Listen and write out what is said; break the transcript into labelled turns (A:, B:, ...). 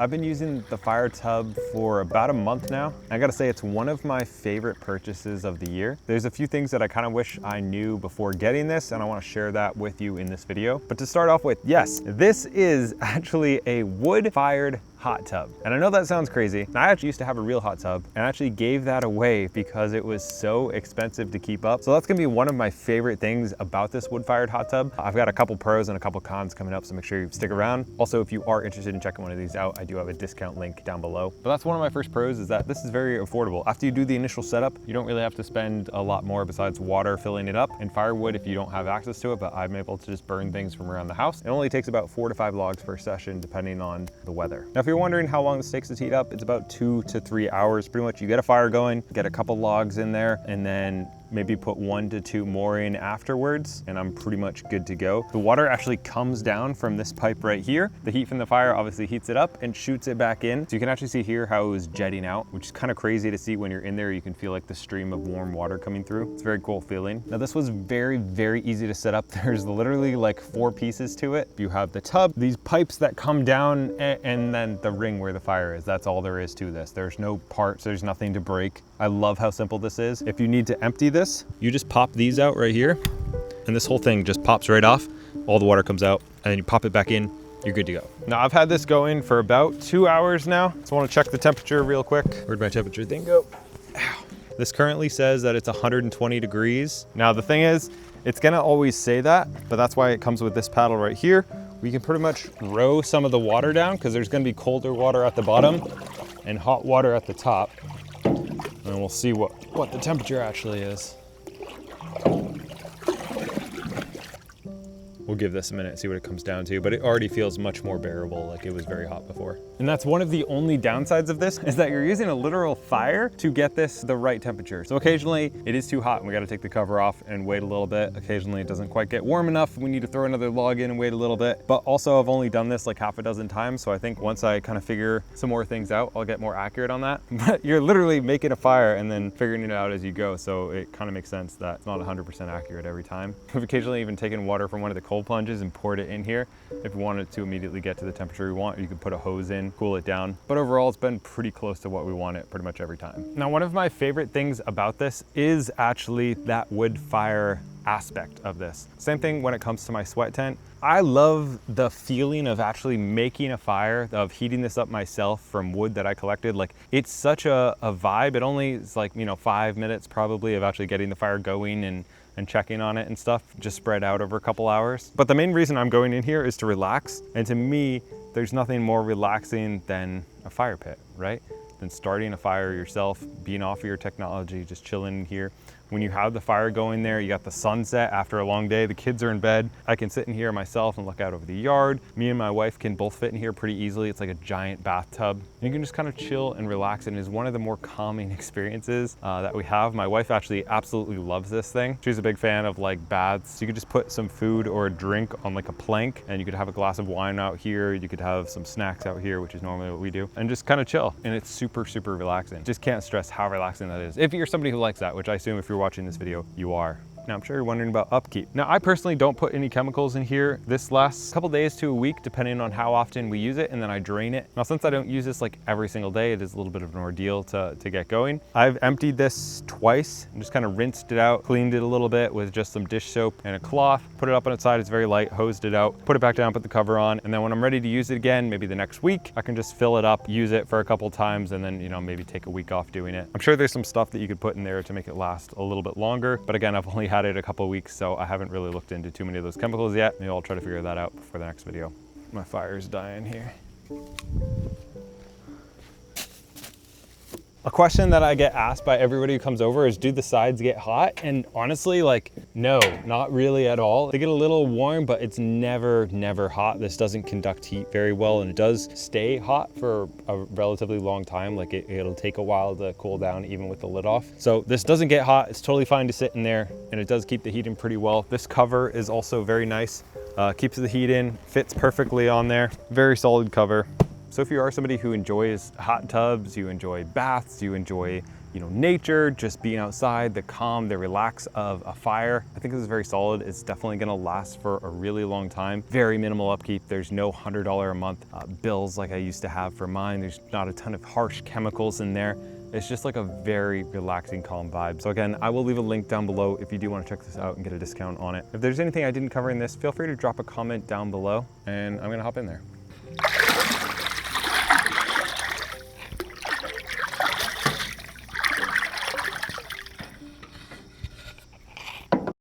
A: I've been using the Firetub for about a month now. I gotta say, it's one of my favorite purchases of the year. There's a few things that I kind of wish I knew before getting this, and I want to share that with you in this video. But to start off with, yes, this is actually a wood-fired hot tub. And I know that sounds crazy. I actually used to have a real hot tub and I actually gave that away because it was so expensive to keep up. So that's gonna be one of my favorite things about this wood-fired hot tub. I've got a couple pros and a couple cons coming up, so make sure you stick around. Also, if you are interested in checking one of these out, I do have a discount link down below. But that's one of my first pros, is that this is very affordable. After you do the initial setup, you don't really have to spend a lot more besides water filling it up and firewood if you don't have access to it, but I'm able to just burn things from around the house. It only takes about 4 to 5 logs per session, depending on the weather. Now, if you're wondering how long this takes to heat up, it's about 2 to 3 hours. Pretty much you get a fire going, get a couple logs in there, and then maybe put 1 to 2 more in afterwards, and I'm pretty much good to go. The water actually comes down from this pipe right here. The heat from the fire obviously heats it up and shoots it back in. So you can actually see here how it was jetting out, which is kind of crazy to see when you're in there. You can feel like the stream of warm water coming through. It's a very cool feeling. Now this was very, very easy to set up. There's literally like 4 pieces to it. You have the tub, these pipes that come down, and then the ring where the fire is. That's all there is to this. There's no parts, there's nothing to break. I love how simple this is. If you need to empty this, you just pop these out right here, and this whole thing just pops right off. All the water comes out, and then you pop it back in, you're good to go. Now I've had this going for about 2 hours now. So I want to check the temperature real quick. Where'd my temperature thing go? Ow. This currently says that it's 120 degrees. Now the thing is, it's gonna always say that, but that's why it comes with this paddle right here. We can pretty much row some of the water down because there's gonna be colder water at the bottom and hot water at the top. And we'll see what the temperature actually is. We'll give this a minute and see what it comes down to, but it already feels much more bearable, like it was very hot before. And that's one of the only downsides of this, is that you're using a literal fire to get this the right temperature. So occasionally it is too hot and we gotta take the cover off and wait a little bit. Occasionally it doesn't quite get warm enough. We need to throw another log in and wait a little bit. But also I've only done this like half a dozen times. So I think once I kind of figure some more things out, I'll get more accurate on that. But you're literally making a fire and then figuring it out as you go. So it kind of makes sense that it's not 100% accurate every time. We've occasionally even taken water from one of the cold plunges and poured it in here. If you wanted to immediately get to the temperature we want, you could put a hose in, cool it down. But overall, it's been pretty close to what we want it pretty much every time. Now, one of my favorite things about this is actually that wood fire aspect of this. Same thing when it comes to my sweat tent. I love the feeling of actually making a fire, of heating this up myself from wood that I collected. Like, it's such a vibe. It only is like, 5 minutes probably of actually getting the fire going and checking on it and stuff, just spread out over a couple hours. But the main reason I'm going in here is to relax. And to me, there's nothing more relaxing than a fire pit, right? Than starting a fire yourself, being off of your technology, just chilling in here. When you have the fire going there, you got the sunset after a long day, the kids are in bed. I can sit in here myself and look out over the yard. Me and my wife can both fit in here pretty easily. It's like a giant bathtub. And you can just kind of chill and relax, and it is one of the more calming experiences that we have. My wife actually absolutely loves this thing. She's a big fan of like baths. You could just put some food or a drink on like a plank, and you could have a glass of wine out here. You could have some snacks out here, which is normally what we do, and just kind of chill. And it's super, super relaxing. Just can't stress how relaxing that is. If you're somebody who likes that, which I assume if you're watching this video, you are. Now, I'm sure you're wondering about Upkeep. Now, I personally don't put any chemicals in here. This lasts a couple days to a week, depending on how often we use it, and then I drain it. Now, since I don't use this like every single day, it is a little bit of an ordeal to get going. I've emptied this twice and just kind of rinsed it out, cleaned it a little bit with just some dish soap and a cloth, put it up on its side, it's very light, hosed it out, put it back down, put the cover on, and then when I'm ready to use it again, maybe the next week, I can just fill it up, use it for a couple times, and then, maybe take a week off doing it. I'm sure there's some stuff that you could put in there to make it last a little bit longer, but again, I've only had it a couple weeks, so I haven't really looked into too many of those chemicals yet. Maybe I'll try to figure that out before the next video. My fire's dying here. A question that I get asked by everybody who comes over is, do the sides get hot? And honestly, like, no, not really at all. They get a little warm, but it's never hot. This doesn't conduct heat very well, and it does stay hot for a relatively long time. Like it'll take a while to cool down even with the lid off. So this doesn't get hot. It's totally fine to sit in there, and it does keep the heat in pretty well. This cover is also very nice. Keeps the heat in, fits perfectly on there. Very solid cover. So if you are somebody who enjoys hot tubs, you enjoy baths, you enjoy you know, nature, just being outside, the calm, the relax of a fire. I think this is very solid. It's definitely gonna last for a really long time. Very minimal upkeep. There's no $100 a month bills like I used to have for mine. There's not a ton of harsh chemicals in there. It's just like a very relaxing, calm vibe. So again, I will leave a link down below if you do want to check this out and get a discount on it. If there's anything I didn't cover in this, feel free to drop a comment down below and I'm gonna hop in there.